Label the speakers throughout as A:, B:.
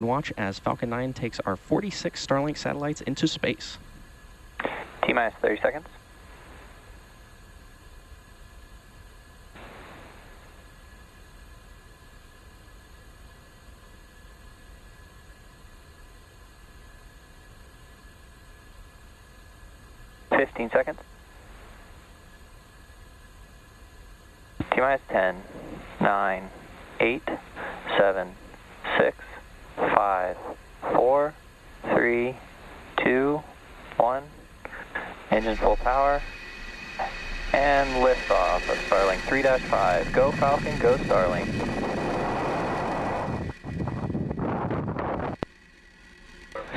A: Watch as Falcon 9 takes our 46 Starlink satellites into space.
B: T-minus 30 seconds. Fifteen seconds. T-minus 10, 9, 8, 7, 6, 5, 4, 3, 2, 1. Engine full power. And liftoff of Starlink 3-5. Go Falcon, go Starlink.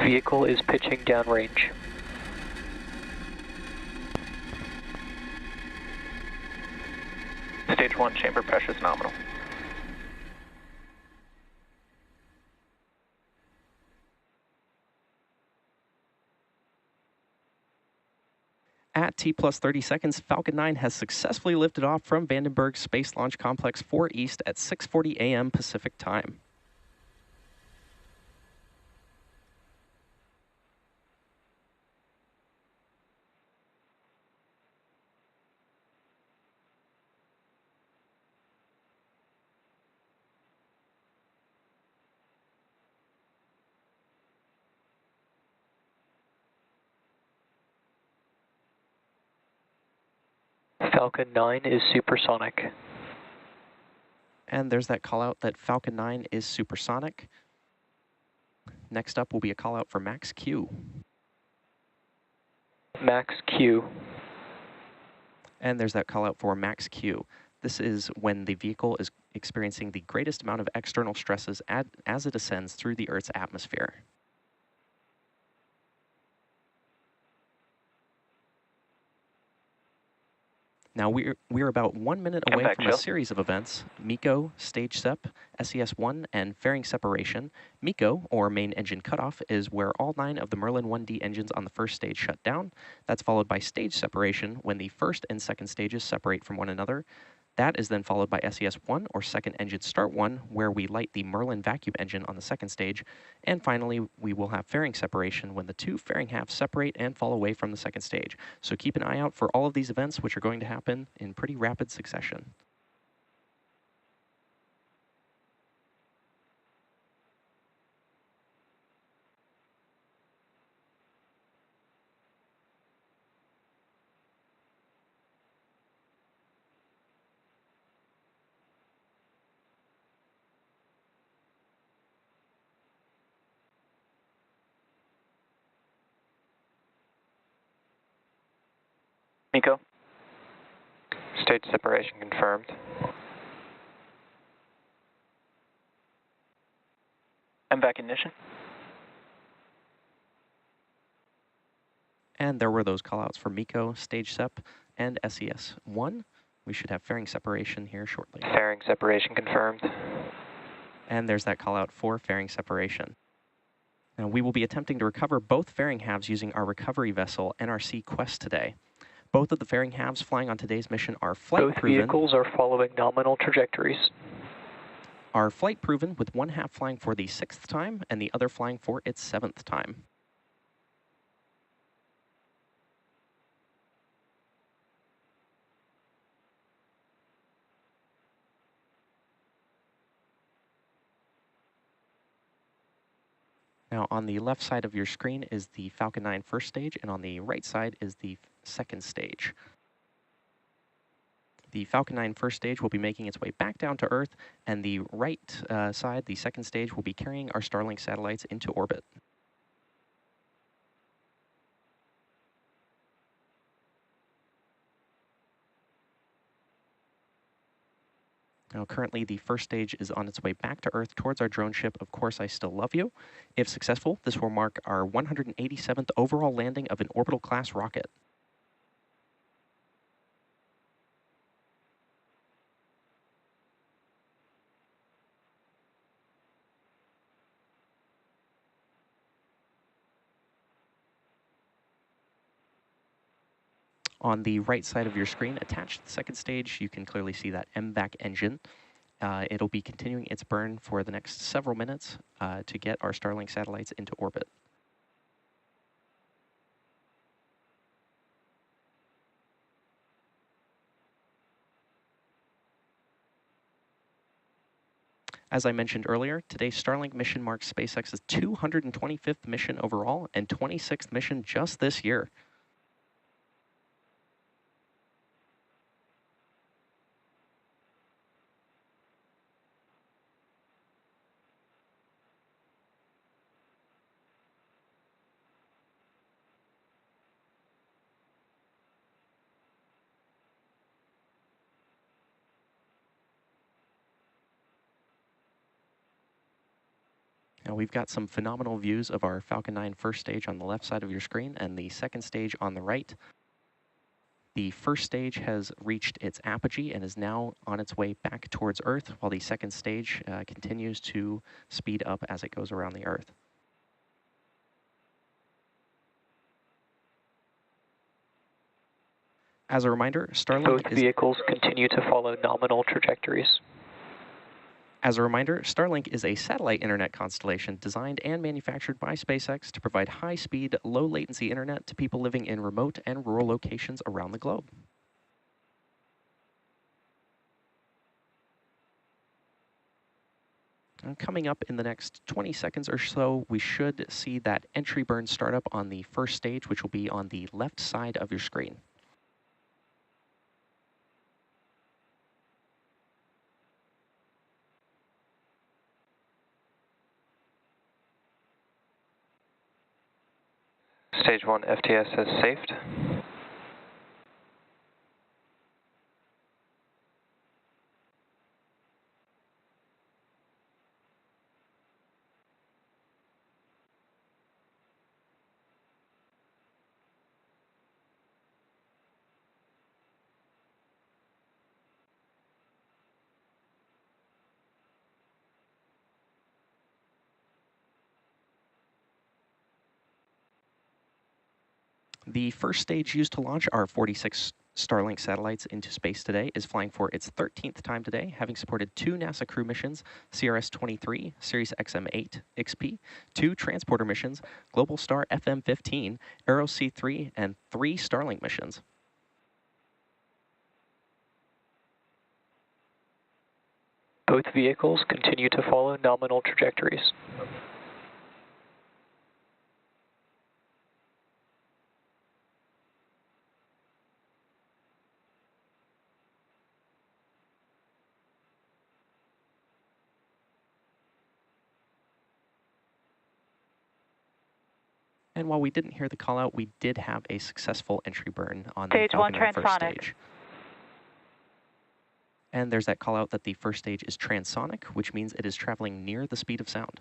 C: Vehicle is pitching downrange.
B: Stage 1 chamber pressure is nominal.
A: At T plus 30 seconds, Falcon 9 has successfully lifted off from Vandenberg Space Launch Complex 4 East at 6:40 a.m. Pacific Time.
C: Falcon 9 is supersonic.
A: And there's that call out that Falcon 9 is supersonic. Next up will be a call out for Max Q.
C: Max Q.
A: And there's that call out for Max Q. This is when the vehicle is experiencing the greatest amount of external stresses as it ascends through the Earth's atmosphere. Now we're about 1 minute away from a series of events: MECO, stage sep, SES-1, and fairing separation. MECO, or main engine cutoff, is where all 9 of the Merlin 1D engines on the first stage shut down. That's followed by stage separation, when the first and second stages separate from one another. That is then followed by SES-1, or second engine start 1, where we light the Merlin vacuum engine on the second stage. And finally, we will have fairing separation when the 2 fairing halves separate and fall away from the second stage. So keep an eye out for all of these events, which are going to happen in pretty rapid succession.
B: MECO.
C: Stage separation confirmed.
B: MVAC ignition.
A: And there were those callouts for MECO, stage sep, and SES-1. We should have fairing separation here shortly.
C: Fairing separation confirmed.
A: And there's that callout for fairing separation. Now, we will be attempting to recover both fairing halves using our recovery vessel, NRC Quest, today. Both of the fairing halves flying on today's mission are flight proven.
C: Both vehicles are following nominal trajectories.
A: Are flight proven, with one half flying for the 6th time and the other flying for its 7th time. Now, on the left side of your screen is the Falcon 9 first stage, and on the right side is the second stage. The Falcon 9 first stage will be making its way back down to Earth, and the right side, the second stage, will be carrying our Starlink satellites into orbit. Now, currently, the first stage is on its way back to Earth towards our drone ship, Of Course I Still Love You. If successful, this will mark our 187th overall landing of an orbital-class rocket. On the right side of your screen, attached to the second stage, you can clearly see that MVAC engine. It'll be continuing its burn for the next several minutes to get our Starlink satellites into orbit. As I mentioned earlier, today's Starlink mission marks SpaceX's 225th mission overall and 26th mission just this year. Now we've got some phenomenal views of our Falcon 9 first stage on the left side of your screen and the second stage on the right. The first stage has reached its apogee and is now on its way back towards Earth, while the second stage continues to speed up as it goes around the Earth. As a reminder, Starlink
C: Both vehicles continue to follow nominal trajectories.
A: As a reminder, Starlink is a satellite internet constellation designed and manufactured by SpaceX to provide high-speed, low-latency internet to people living in remote and rural locations around the globe. And coming up in the next 20 seconds or so, we should see that entry burn start up on the first stage, which will be on the left side of your screen.
C: Stage 1 FTS has safed.
A: The first stage used to launch our 46 Starlink satellites into space today is flying for its 13th time today, having supported 2 NASA crew missions, CRS-23, Sirius XM-8 XP, 2 transporter missions, Global Star FM-15, Aero C3, and 3 Starlink missions.
C: Both vehicles continue to follow nominal trajectories.
A: And while we didn't hear the call out, we did have a successful entry burn on the
D: Stage 1
A: Falcon 9 first
D: transonic.
A: stage. And there's that call out that the first stage is transonic, which means it is traveling near the speed of sound.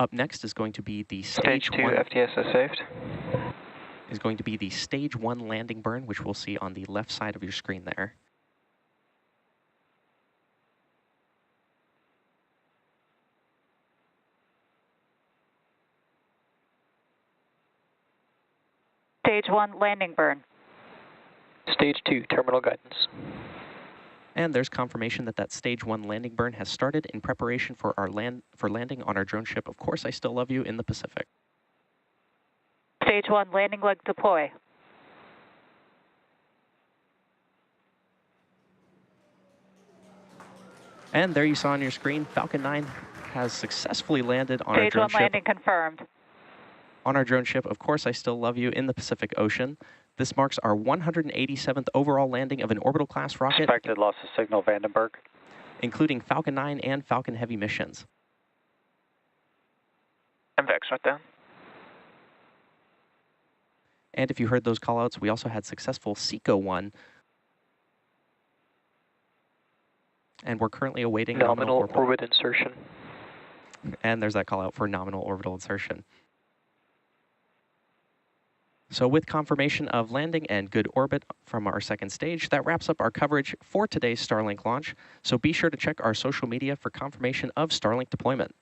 A: Up next is going to be the
C: Stage 2
A: 1.
C: FTS has saved.
A: Is going to be the stage 1 landing burn, which we'll see on the left side of your screen there.
D: Stage 1 landing burn.
C: Stage 2 terminal guidance.
A: And there's confirmation that that stage 1 landing burn has started in preparation for our landing on our drone ship, Of Course I Still Love You, in the Pacific.
D: Stage 1 landing leg deploy.
A: And there you saw on your screen, Falcon 9 has successfully landed on our
D: Stage
A: drone
D: 1
A: ship.
D: landing confirmed.
A: On our drone ship, Of Course I Still Love You, in the Pacific Ocean. This marks our 187th overall landing of an orbital class rocket.
B: Expected loss of signal, Vandenberg.
A: Including Falcon 9 and Falcon Heavy missions.
B: MVAC shut down.
A: And if you heard those callouts, we also had successful SECO 1. And we're currently awaiting
C: nominal orbit insertion.
A: And there's that call out for nominal orbital insertion. So with confirmation of landing and good orbit from our second stage, that wraps up our coverage for today's Starlink launch. So be sure to check our social media for confirmation of Starlink deployment.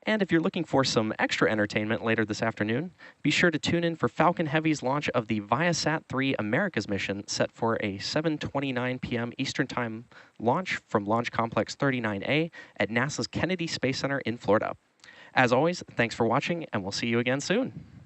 A: And if you're looking for some extra entertainment later this afternoon, be sure to tune in for Falcon Heavy's launch of the Viasat-3 Americas mission, set for a 7:29 p.m. Eastern Time launch from Launch Complex 39A at NASA's Kennedy Space Center in Florida. As always, thanks for watching, and we'll see you again soon.